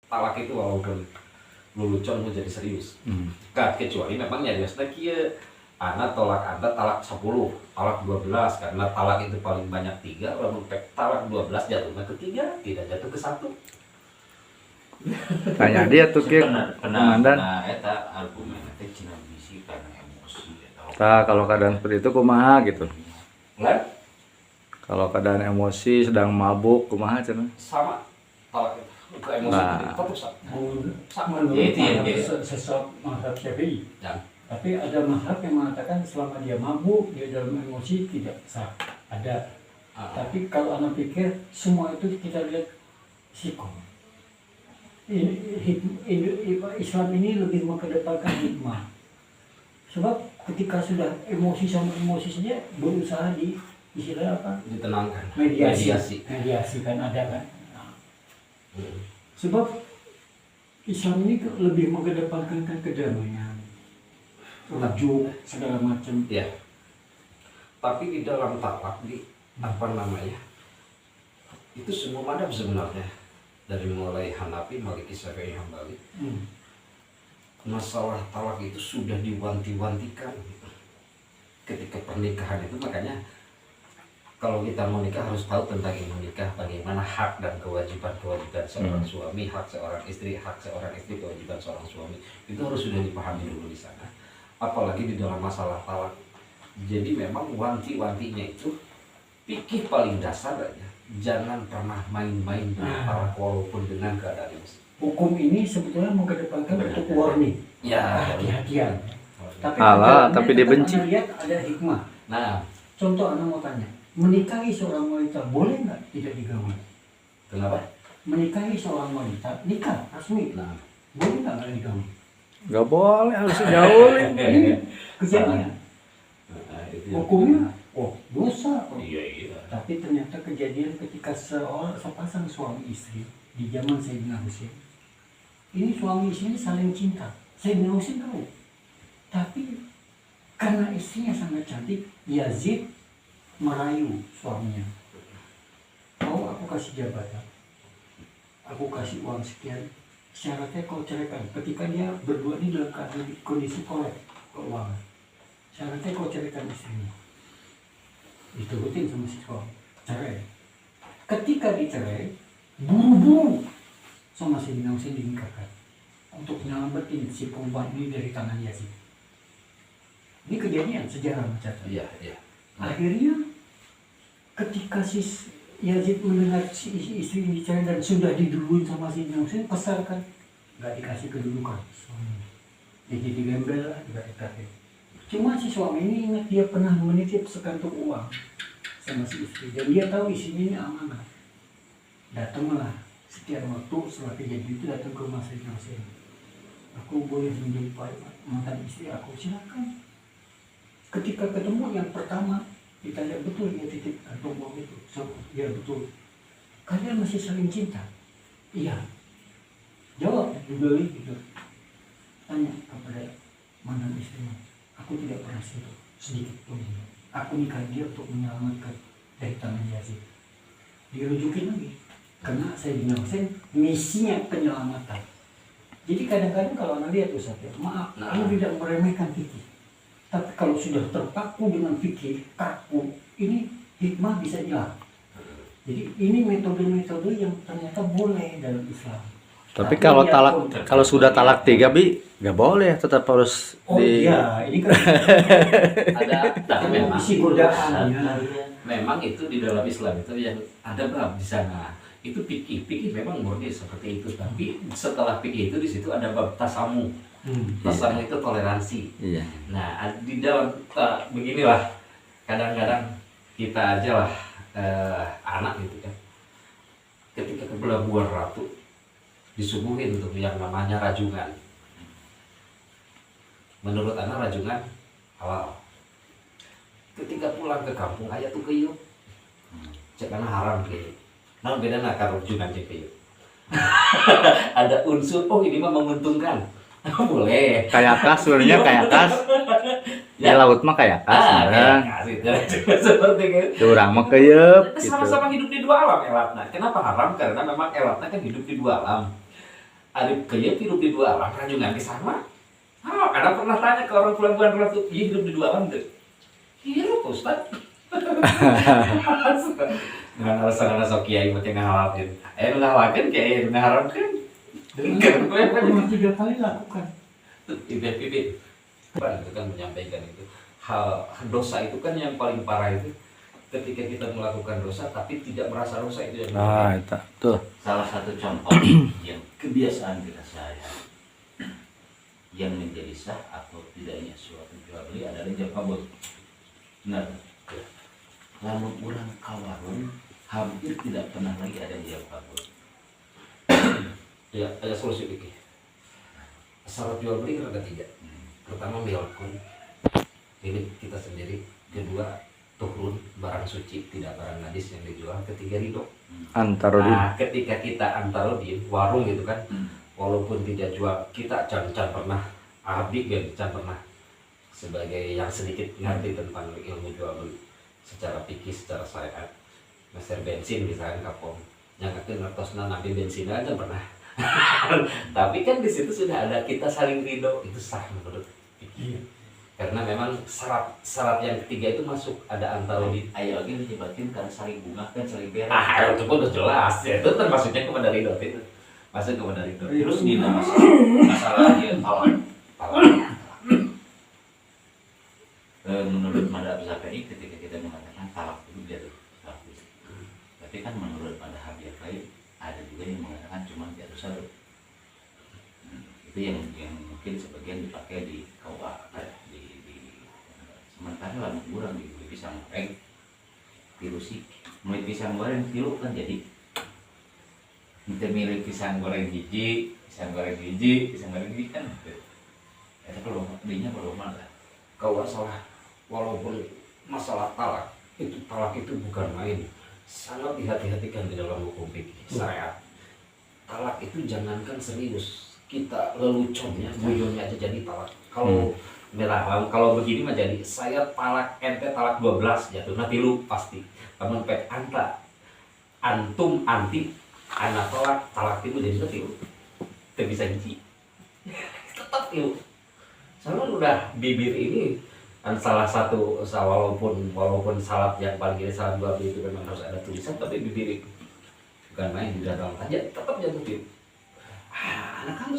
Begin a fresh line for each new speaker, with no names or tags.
talak itu walaupun lulucon menjadi serius. Kecuali memang nyariosna kieu anak tolak anda talak 10, talak 12 karena talak itu paling banyak 3, lalu talak 12 jatuhnya ke 3, tidak jatuh ke 1.
Tanya dia tuh Ki komandan.
Nah, eta argumen teh cina bisi karena emosi atau
Nah, kalau keadaan seperti itu kumaha gitu.
Kan?
Kalau keadaan emosi sedang mabuk kumaha cenah.
Sama talak itu. Ke emosi
Nah.
itu sama.
Menurut
Ya, itu yang
sesat mazhab Syafi'i.
Ya.
Tapi ada mazhab yang mengatakan selama dia mabuk, dia dalam emosi tidak sah. Ada. Tapi kalau anak pikir semua itu kita lihat sikom. Islam ini lebih mengedepankan hikmah. Sebab ketika sudah emosi sama emosi saja berusaha di istilah apa?
Ditenangkan.
Mediasi kan ada kan. Nah. Sebab Islam ini lebih mengedepankan kedamaian, rujuk segala macam.
Ya. Tapi di dalam talak di apa namanya? Itu semua madhab sebenarnya. Dari mulai Hanafi, Maliki, Syafi'i, Hambali. Masalah talak itu sudah diwanti-wantikan gitu. Ketika pernikahan itu makanya kalau kita mau nikah harus tahu tentang menikah, bagaimana hak dan kewajiban seorang suami, hak seorang istri, kewajiban seorang suami itu harus sudah dipahami dulu di sana. Apalagi di dalam masalah talak. Jadi memang wanti-wantinya itu fikih paling dasar aja. Jangan pernah main-main dengan talak walaupun dengan keadaan emosi.
Hukum ini sebetulnya mengedepankan untuk warning,
Ya,
hati-hatian. Tapi
Alah,
perjalanannya
tapi
tetap
dibenci.
Anda lihat ada hikmah.
nah,
Contoh Anda mau tanya, menikahi seorang wanita boleh nggak tidak digauli?
kenapa?
Menikahi seorang wanita, nikah resmi,
Nah,
boleh nggak digauli?
Gak boleh, harus digaulin.
Ini kejadian.
itu yang
Hukumnya, dosa.
iya.
Tapi ternyata kejadian ketika sepasang suami istri di zaman Sayyidina Husain, ini suami istri saling cinta. Sayyidina Husain tahu, tapi karena istrinya sangat cantik, Yazid merayu suaminya. Mau aku kasih jabatan, aku kasih uang sekian, syaratnya kau ceraikan. Ketika dia berdua ini dalam kondisi kolek keuangan, syaratnya kau ceraikan istrinya. Diturutin sama si suami, cerai. Ketika dicerai, buru-buru sama Sayyidina Husain dinikahkan untuk menyelamatin si perempuan ini dari tangan Yazid. Ini kejadian sejarah mencatat.
Iya.
Akhirnya ketika si Yazid mendengar si istri dicerai dan sudah diduluin sama Sayyidina Husain, kesal kan, nggak dikasih kedudukan suami. Dia jadi gembel lah, dikasih. Cuma si suami ini ingat dia pernah menitip sekantung uang sama si istri dan dia tahu isinya ini amanah. Datanglah setiap waktu setelah kejadian itu datang ke rumah Sayyidina Husain. Aku boleh menjumpai mantan istri aku, silakan. Ketika ketemu yang pertama ditanya betul dia titip kantung uang itu. Ya betul. Kalian masih saling cinta? Iya. Jawab juga gitu. Tanya kepada mantan istrinya. Aku tidak pernah sentuh sedikit pun. Aku nikah dia untuk menyelamatkan dari tangan Yazid. Dirujukin lagi. Karena Sayyidina Husain misinya penyelamatan. Jadi kadang-kadang kalau Anda lihat Ustaz ya, maaf, Anda tidak meremehkan fikih. Tapi kalau sudah terpaku dengan fikih, kaku, ini hikmah bisa hilang. Jadi ini metode-metode yang ternyata boleh dalam Islam.
Tapi kalau kalau sudah talak 3 bi nggak boleh, tetap harus
Iya, ini kan
Ada memang
isi godaan.
memang itu di dalam Islam itu yang ada bab di sana. Itu fikih memang murni seperti itu. Tapi setelah fikih itu di situ ada bab tasamu. Tasamu itu toleransi.
Iya.
Nah, di dalam beginilah kadang-kadang kita aja lah anak gitu kan. Ketika ke Pelabuhan Ratu disuguhin untuk yang namanya rajungan. Menurut anak rajungan halal. Ketika pulang ke kampung ayah tuh keyup. Cek mana haram keyup. Nah beda nak karo rajungan cek keyup. Ada unsur ini mah menguntungkan. Boleh.
Kayak kas sebenarnya kayak kas. Ya laut mah kayak kas.
Seperti itu.
Urang mah keuyeub gitu.
Sama-sama hidup di dua alam elatna. Kenapa haram? Karena memang elatna kan hidup di dua alam. Arif kaya hidup di dua alam rajungan ke sama. Kadang pernah tanya ke orang pelabuhan Ratu, iya hidup di dua alam tuh. Hidup Ustaz. Dengan alasan sok kiai mati ngalatin. Ngalatin kiai ngaharapkan.
Pernah 3 kali lakukan.
Bibit-bibit. Itu kan menyampaikan itu. Hal dosa itu kan yang paling parah itu ketika kita melakukan dosa tapi tidak merasa dosa itu yang
Nah, itu tuh.
Salah satu contoh yang kebiasaan kita sehari yang menjadi sah atau tidaknya suatu jual beli adalah jual kabel. Benar. Lamun orang kawarun hampir tidak pernah lagi ada jual kabel.
ya ada solusi pikir. Syarat jual beli kan ada 3. Pertama milkun, ini kita sendiri. Kedua turun barang suci, tidak barang najis yang dijual. Ketiga ridho.
Antarodin.
Nah, ketika kita antarodin warung gitu kan, walaupun tidak jual, kita can pernah abdi can pernah sebagai yang sedikit ngerti tentang ilmu jual beli secara fikih, secara syariat. Meser bensin misalnya kapom, yang akan ngertosna nabi bensin aja pernah. Tapi kan di situ sudah ada kita saling ridho, itu sah menurut fikih. Karena memang syarat yang ketiga itu masuk, ada antarodin.
Ayo lagi dibatin karena saling bunga kan saling beres.
Itu pun udah jelas ya, itu termasuknya kepada ridho itu. Masuk kepada ridho.
Terus di masalah dia menurut madhab Syafi'i ketika kita mengatakan talak itu jatuh. Tapi kan menurut madhab yang lain ada juga yang mengatakan cuma jatuh satu. Itu yang mungkin sebagian dipakai di KUA. Sementara lama kurang di pisang goreng tilu sih, mulai pisang goreng tilu kan jadi kita milih pisang goreng hiji kan itu kalau belinya kalau mana
Kau salah, walaupun masalah talak itu bukan main, sangat dihati-hatikan di dalam hukum fikih syariat. Talak itu jangankan serius, kita leluconnya, guyonnya aja jadi talak. Kalau kalau begini mah jadi saya talak ente talak 12 jatuh nanti lu pasti namun pet anta antum anti anak talak itu jadi nanti lu tidak bisa hiji tetap lu soalnya udah bibir ini kan salah satu walaupun salat yang paling gini salat 2 itu memang harus ada tulisan tapi bibir itu bukan main di dalam aja tetap jatuh anak kamu